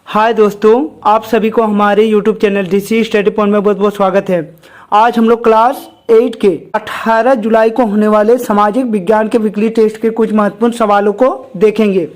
हाय दोस्तों, आप सभी को हमारे YouTube channel DC study point में बहुत बहुत स्वागत है। आज हम लोग क्लास 8 के 18 जुलाई को होने वाले सामाजिक विज्ञान के वीकली टेस्ट के कुछ महत्वपूर्ण सवालों को देखेंगे।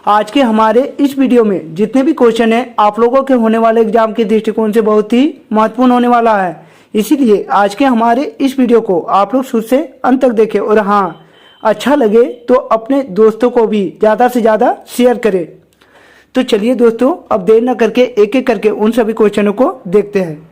आज के हमारे इस वीडियो में जितने भी क्वेश्चन हैं आप लोगों के होने वाले एग्जाम के दृष्टिकोण से बहुत ही महत्वपूर्ण होने वाला है। इसीलिए आज के हमारे इस वीडियो को आप लोग शुरू से अंत तक देखें और हाँ, अच्छा लगे तो अपने दोस्तों को भी ज़्यादा से ज़्यादा शेयर करें। तो चलिए दोस्तों, अब देर न करके एक एक करके उन सभी क्वेश्चनों को देखते हैं।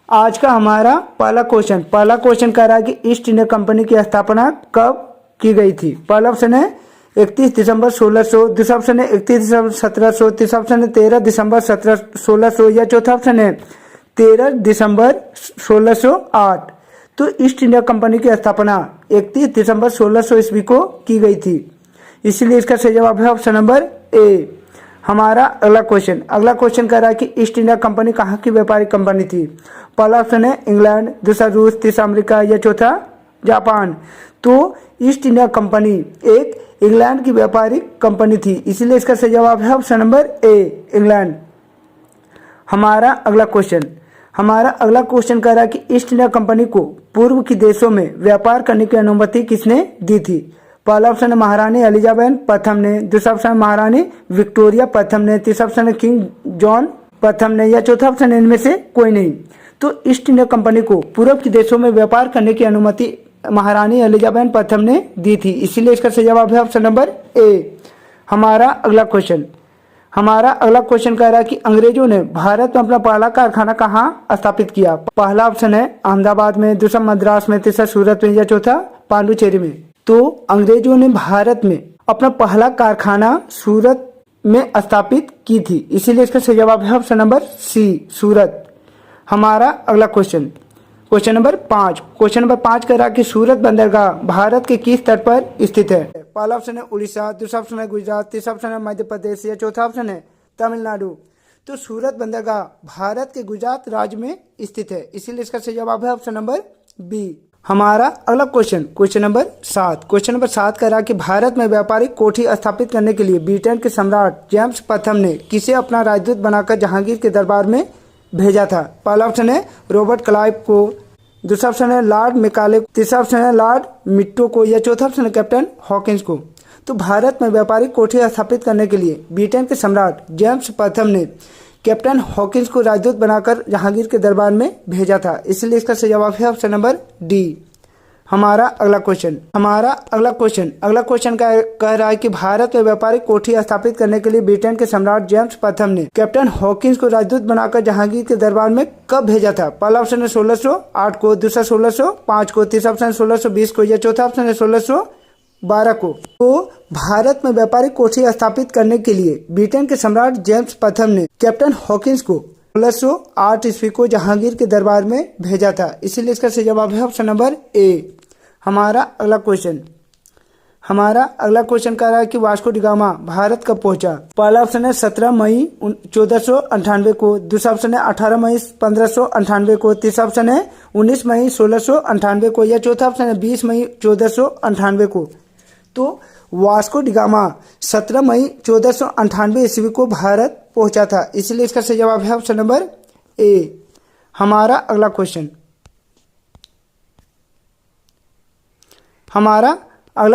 आज का हमारा पहला क्वेश्चन कह रहा है कि ईस्ट इंडिया कंपनी की स्थापना कब की गई थी। पहला ऑप्शन है 31 दिसंबर 1600, दूसरा ऑप्शन है 31 दिसंबर 1700, तीसरा ऑप्शन है 13 दिसंबर 1600 या चौथा ऑप्शन है 13 दिसंबर 1608। तो ईस्ट इंडिया कंपनी की स्थापना 31 दिसंबर 1600 ईस्वी को की गई थी, इसलिए इसका सही जवाब है ऑप्शन नंबर ए। हमारा अगला क्वेश्चन कह रहा है कि ईस्ट इंडिया कंपनी कहाँ की व्यापारिक कंपनी थी। पहला ऑप्शन है इंग्लैंड, दूसरा रूस, तीसरा अमेरिका या चौथा जापान। तो ईस्ट इंडिया कंपनी एक इंग्लैंड की व्यापारिक कंपनी थी, इसीलिए इसका सही जवाब है ऑप्शन नंबर ए, इंग्लैंड। हमारा अगला क्वेश्चन कह रहा है कि ईस्ट इंडिया कंपनी को पूर्व के देशों में व्यापार करने की अनुमति किसने दी थी। पहला ऑप्शन है महारानी एलिजाबेथ प्रथम ने, दूसरा ऑप्शन है महारानी विक्टोरिया प्रथम ने, तीसरा ऑप्शन है किंग जॉन प्रथम ने या चौथा ऑप्शन है इनमें से कोई नहीं। तो ईस्ट इंडिया कंपनी को पूर्व के देशों में व्यापार करने की अनुमति महारानी एलिजाबेथ प्रथम ने दी थी, इसीलिए इसका सही जवाब है ऑप्शन नंबर ए। हमारा अगला क्वेश्चन कह रहा है कि अंग्रेजों ने भारत में अपना पहला कारखाना कहाँ स्थापित किया। पहला ऑप्शन है अहमदाबाद में, दूसरा मद्रास में, तीसरा सूरत में या चौथा पांडुचेरी में। तो अंग्रेजों ने भारत में अपना पहला कारखाना सूरत में स्थापित की थी, इसीलिए इसका सही जवाब है ऑप्शन नंबर सी, सूरत। हमारा अगला क्वेश्चन नंबर 5 कह रहा है कि सूरत बंदरगाह भारत के किस तट पर स्थित है। पहला ऑप्शन है उड़ीसा, दूसरा ऑप्शन है गुजरात, तीसरा ऑप्शन है मध्य प्रदेश या चौथा ऑप्शन है तमिलनाडु। तो सूरत बंदरगाह भारत के गुजरात राज्य में स्थित है, इसीलिए इसका सही जवाब है ऑप्शन नंबर बी। हमारा अगला क्वेश्चन नंबर 7 कह रहा है कि भारत में व्यापारिक कोठी स्थापित करने के लिए ब्रिटेन के सम्राट जेम्स प्रथम ने किसे अपना राजदूत बनाकर जहांगीर के दरबार में भेजा था। पहला ऑप्शन है रॉबर्ट क्लाइव को, दूसरा ऑप्शन है लॉर्ड मेकाले, तीसरा ऑप्शन है लॉर्ड मिट्टो को या चौथा ऑप्शन है कैप्टन हॉकिंस को। तो भारत में व्यापारिक कोठी स्थापित करने के लिए ब्रिटेन के सम्राट जेम्स प्रथम ने कैप्टन हॉकिंस को राजदूत बनाकर जहांगीर के दरबार में भेजा था, इसलिए इसका सही जवाब है ऑप्शन नंबर डी। हमारा अगला क्वेश्चन कह रहा है कि भारत में व्यापारिक कोठी स्थापित करने के लिए ब्रिटेन के सम्राट जेम्स प्रथम ने कैप्टन हॉकिंस को राजदूत बनाकर जहांगीर के दरबार में कब भेजा था। पहला ऑप्शन है 1608 को, दूसरा 1605 को, तीसरा ऑप्शन है 1620 को या चौथा ऑप्शन है 1612 को। तो भारत में व्यापारिक कोठी स्थापित करने के लिए ब्रिटेन के सम्राट जेम्स प्रथम ने कैप्टन हॉकिंस को 1608 ईस्वी को जहांगीर के दरबार में भेजा था, इसीलिए इसका सही जवाब है ऑप्शन नंबर ए। हमारा अगला क्वेश्चन कह रहा है कि वास्को डी गामा भारत कब पहुंचा। पहला ऑप्शन है 17 मई 1498 को, दूसरा ऑप्शन है 18 मई 1598 को, तीसरा ऑप्शन है 19 मई 1698 को या चौथा ऑप्शन है 20 मई 1498 को। तो वास्को डी गामा 17 मई 1498 ईस्वी को भारत पहुंचा था, इसलिए इसका सही जवाब है ऑप्शन नंबर ए। हमारा अगला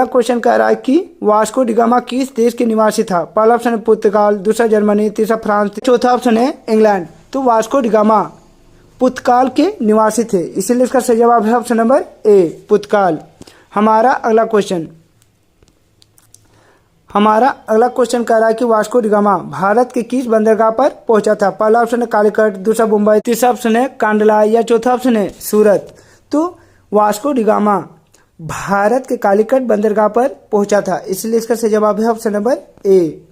क्वेश्चन कह रहा है कि वास्को डी गामा किस देश के निवासी था। पहला ऑप्शन है पुर्तगाल, दूसरा जर्मनी, तीसरा फ्रांस, चौथा ऑप्शन है इंग्लैंड। तो वास्को डी गामा पुर्तगाल के निवासी थे, इसीलिए इसका सही जवाब है ऑप्शन नंबर ए, पुर्तगाल। हमारा अगला क्वेश्चन कह रहा है कि वास्को डी गामा भारत के किस बंदरगाह पर पहुंचा था। पहला ऑप्शन है कालीकट, दूसरा मुंबई, तीसरा ऑप्शन है कांडला या चौथा ऑप्शन है सूरत। तो वास्को डी गामा भारत के कालीकट बंदरगाह पर पहुंचा था, इसलिए इसका सही जवाब है ऑप्शन नंबर ए।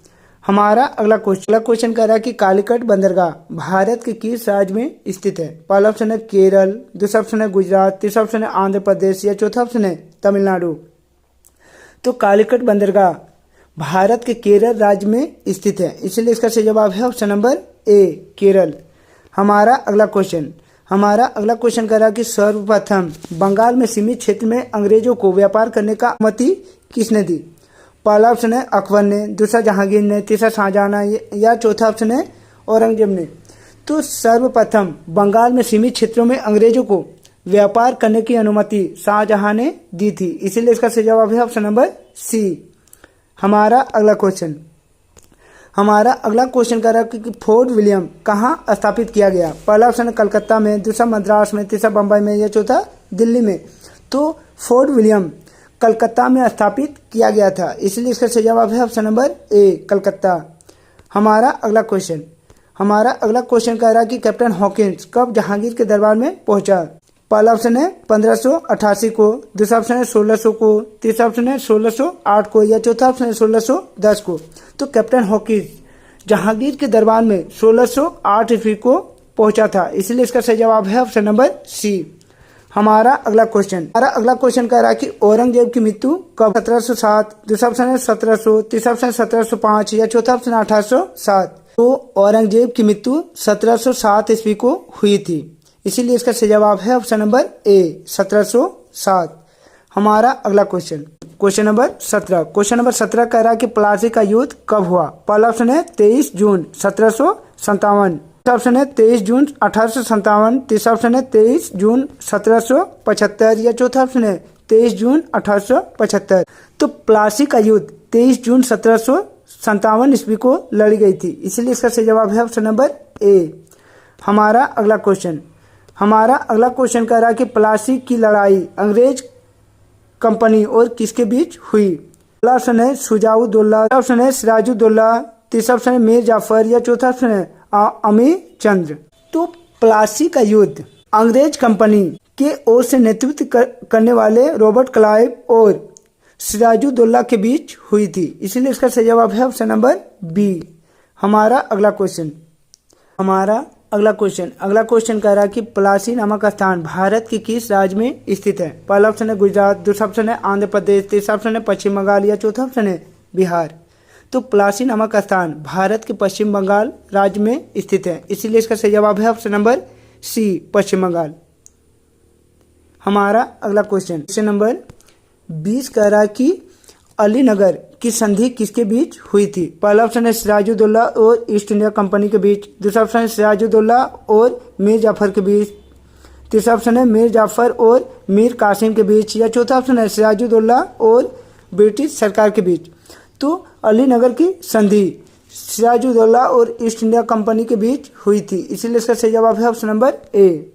हमारा अगला क्वेश्चन कह रहा है कि कालीकट बंदरगाह भारत के किस राज्य में स्थित है। पहला ऑप्शन है केरल, दूसरा ऑप्शन है गुजरात, तीसरा ऑप्शन है आंध्र प्रदेश या चौथा ऑप्शन है तमिलनाडु। तो कालीकट बंदरगाह भारत के केरल राज्य में स्थित है, इसलिए इसका सही जवाब है ऑप्शन नंबर ए, केरल। हमारा अगला क्वेश्चन कह रहा है कि सर्वप्रथम बंगाल में सीमित क्षेत्र में अंग्रेजों को व्यापार करने का अनुमति किसने दी। पहला ऑप्शन है अकबर ने, दूसरा जहांगीर ने, तीसरा शाहजहां ने या चौथा ऑप्शन है औरंगजेब ने। तो सर्वप्रथम बंगाल में सीमित क्षेत्रों में अंग्रेजों को व्यापार करने की अनुमति शाहजहां ने दी थी, इसीलिए इसका सही जवाब है ऑप्शन नंबर सी। हमारा अगला क्वेश्चन कह रहा है कि फोर्ट विलियम कहाँ स्थापित किया गया। पहला ऑप्शन है कलकत्ता में, दूसरा मद्रास में, तीसरा बम्बई में या चौथा दिल्ली में। तो फोर्ट विलियम कलकत्ता में स्थापित किया गया था, इसलिए इसका सही जवाब है ऑप्शन नंबर ए कलकत्ता। हमारा अगला क्वेश्चन कह रहा है कि कैप्टन हॉकिंस कब जहांगीर के दरबार में पहुंचा। पहला ऑप्शन है 1588 को, दूसरा ऑप्शन है 1600 को, तीसरा ऑप्शन है 1608 को या चौथा ऑप्शन है 1610 को। तो कैप्टन हॉकिंस जहांगीर के दरबार में 1608 ईस्वी को पहुंचा था, इसलिए इसका सही जवाब है ऑप्शन नंबर सी। हमारा अगला क्वेश्चन कह रहा है कि औरंगजेब की मृत्यु कब। 1707, दूसरा ऑप्शन है 1700, तीसरा ऑप्शन है 1705 या चौथा ऑप्शन है 1807। तो औरंगजेब की मृत्यु 1707 ईस्वी को हुई थी, इसीलिए इसका सही जवाब है ऑप्शन नंबर ए 1707। हमारा अगला क्वेश्चन नंबर 17 कह रहा है कि प्लासी का युद्ध कब हुआ। पहला ऑप्शन है 23 जून 1757, दूसरा ऑप्शन है 23 जून 1857, तीसरा ऑप्शन है 23 जून 1775 या चौथा ऑप्शन है 23 जून 1875। तो प्लासी का युद्ध 23 जून 1757 ईस्वी को लड़ी गई थी, इसलिए इसका सही जवाब है ऑप्शन नंबर ए। हमारा अगला क्वेश्चन कह रहा है कि प्लासी की लड़ाई अंग्रेज कंपनी और किसके बीच हुई। पहला ऑप्शन है शुजाउद्दौला, दूसरा ऑप्शन है सिराजुद्दौला, तीसरा ऑप्शन है मीर जाफर या चौथा ऑप्शन है अमीर चंद्र। तो प्लासी का युद्ध अंग्रेज कंपनी के ओर से नेतृत्व करने वाले रॉबर्ट क्लाइव और सिराजुद्दौला के बीच हुई थी, इसीलिए इसका सही जवाब है ऑप्शन नंबर बी। हमारा अगला क्वेश्चन कह रहा है कि प्लासी नामक स्थान भारत के किस राज्य में स्थित है। पहला ऑप्शन है गुजरात, दूसरा ऑप्शन है आंध्र प्रदेश, तीसरा ऑप्शन है पश्चिम बंगाल या चौथा ऑप्शन है बिहार। तो प्लासी नामक स्थान भारत के पश्चिम बंगाल राज्य में स्थित है, इसीलिए इसका सही जवाब है ऑप्शन नंबर सी पश्चिम बंगाल। हमारा अगला क्वेश्चन नंबर 20 कह रहा है कि अलीनगर की संधि किसके बीच हुई थी। पहला ऑप्शन है सिराजुद्दौला और ईस्ट इंडिया कंपनी के बीच, दूसरा ऑप्शन है सिराजुद्दौला और मीर जाफर के बीच, तीसरा ऑप्शन है मीर जाफर और मीर कासिम के बीच या चौथा ऑप्शन है सिराजुद्दौला और ब्रिटिश सरकार के बीच। तो अलीनगर की संधि सिराजुद्दौला और ईस्ट इंडिया कंपनी के बीच हुई थी, इसीलिए इसका सही जवाब है ऑप्शन नंबर ए।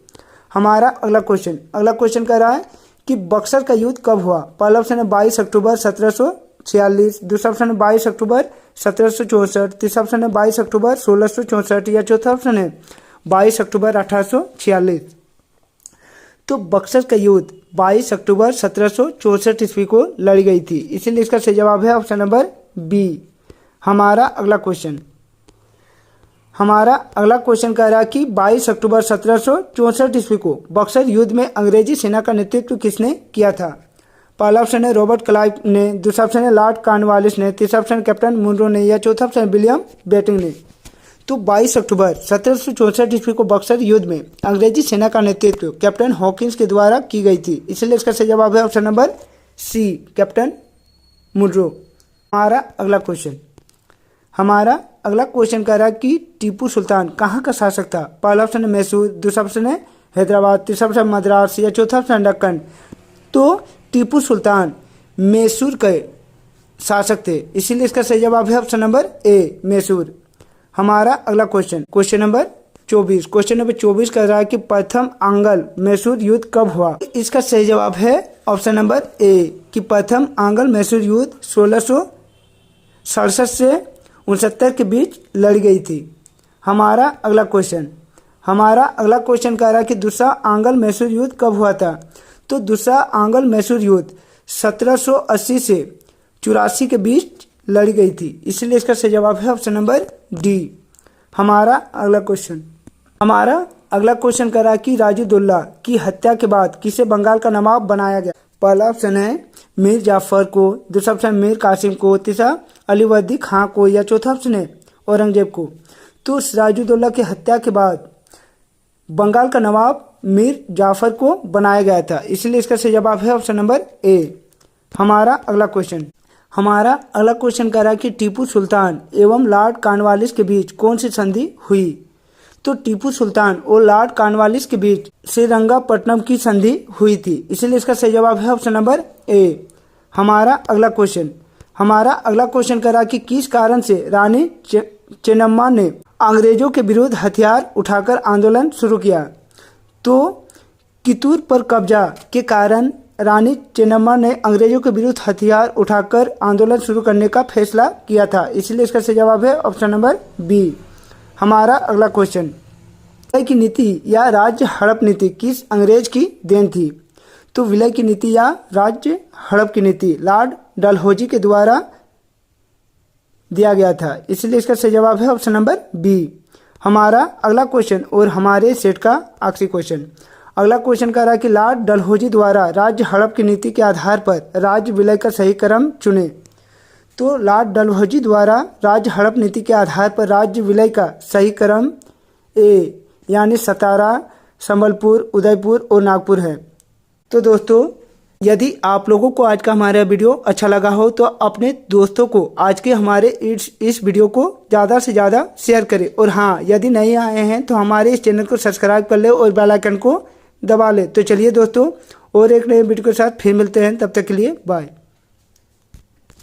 हमारा अगला क्वेश्चन कह रहा है कि बक्सर का युद्ध कब हुआ। पहला ऑप्शन है 22 अक्टूबर 1746, दूसरा ऑप्शन है 22 अक्टूबर 1764, तीसरा ऑप्शन है 22 अक्टूबर 1664 या चौथा ऑप्शन है 22 अक्टूबर 1846। तो बक्सर का युद्ध 22 अक्टूबर 1764 ईस्वी को लड़ी गई थी, इसीलिए इसका सही जवाब है ऑप्शन नंबर बी। हमारा अगला क्वेश्चन कह रहा है कि 22 अक्टूबर 1764 ईस्वी को बक्सर युद्ध में अंग्रेजी सेना का नेतृत्व किसने किया था। पहला ऑप्शन है रॉबर्ट क्लाइव ने, दूसरा ऑप्शन है लॉर्ड कॉर्नवालिस ने, तीसरा ऑप्शन है कैप्टन मुनरो ने या चौथा ऑप्शन है विलियम बेटिंग ने। तो 22 अक्टूबर 1764 ईस्वी को बक्सर युद्ध में अंग्रेजी सेना का नेतृत्व कैप्टन हॉकिंस के द्वारा की गई थी, इसलिए इसका सही जवाब है option number C captain Munro. हमारा अगला क्वेश्चन कह रहा है कि टीपू सुल्तान कहाँ का शासक था। पहला ऑप्शन है मैसूर, दूसरा ऑप्शन है हैदराबाद, तीसरा ऑप्शन मद्रास या चौथा ऑप्शन दक्कन। तो टीपू सुल्तान मैसूर के शासक थे, इसीलिए इसका सही जवाब है ऑप्शन नंबर ए मैसूर। हमारा अगला क्वेश्चन नंबर 24 कह रहा है कि प्रथम आंग्ल मैसूर युद्ध कब हुआ। इसका सही जवाब है ऑप्शन नंबर ए कि प्रथम आंग्ल मैसूर युद्ध 1667 से 69 के बीच लड़ी गई थी। हमारा अगला क्वेश्चन कह रहा है कि दूसरा आंग्ल मैसूर युद्ध कब हुआ था। तो दूसरा आंग्ल मैसूर युद्ध 1780 से 84 के बीच लड़ी गई थी, इसलिए इसका सही जवाब है ऑप्शन नंबर डी। हमारा अगला क्वेश्चन कह रहा है कि सिराजुद्दौला की हत्या के बाद किसे बंगाल का नवाब बनाया गया। पहला ऑप्शन है मीर जाफर को, दूसरा ऑप्शन मीर कासिम को, तीसरा अलीवर्दी खां को या चौथा ऑप्शन है औरंगजेब को। तो सिराजुद्दौला की हत्या के बाद बंगाल का नवाब मीर जाफर को बनाया गया था, इसलिए इसका सही जवाब है ऑप्शन नंबर ए। हमारा अगला हमारा अगला क्वेश्चन कह रहा है कि टीपू सुल्तान एवं लॉर्ड कॉर्नवालिस के बीच कौन सी संधि हुई। तो टीपू सुल्तान और लॉर्ड कॉर्नवालिस के बीच श्रीरंगपट्टनम की संधि हुई थी, इसलिए इसका सही जवाब है ऑप्शन नंबर ए। हमारा अगला क्वेश्चन कह रहा कि किस कारण से रानी चेन्नम्मा ने अंग्रेजों के विरुद्ध हथियार उठाकर आंदोलन शुरू किया। तो कितूर पर कब्जा के कारण रानी चेन्नम्मा ने अंग्रेजों के विरुद्ध हथियार उठाकर आंदोलन शुरू करने का फैसला किया था, इसलिए इसका सही जवाब है ऑप्शन नंबर बी। हमारा अगला क्वेश्चन, विलय की नीति या राज्य हड़प नीति किस अंग्रेज की देन थी। तो विलय की नीति या राज्य हड़प की नीति लॉर्ड डलहौजी के द्वारा दिया गया था, इसलिए इसका सही जवाब है ऑप्शन नंबर बी। हमारा अगला क्वेश्चन और हमारे सेट का आखिरी क्वेश्चन, अगला क्वेश्चन कह रहा है कि लॉर्ड डलहौजी द्वारा राज्य हड़प की नीति के आधार पर राज्य विलय का सही क्रम चुने। तो लॉर्ड डलहौजी द्वारा राज्य हड़प नीति के आधार पर राज्य विलय का सही क्रम ए यानी सतारा, संबलपुर, उदयपुर और नागपुर है। तो दोस्तों, यदि आप लोगों को आज का हमारा वीडियो अच्छा लगा हो तो अपने दोस्तों को आज के हमारे इस वीडियो को ज़्यादा से ज़्यादा शेयर करें। और हाँ, यदि नहीं आए हैं तो हमारे इस चैनल को सब्सक्राइब कर ले और बेल आइकन को दबा ले। तो चलिए दोस्तों, और एक नए वीडियो के साथ फिर मिलते हैं, तब तक के लिए बाय।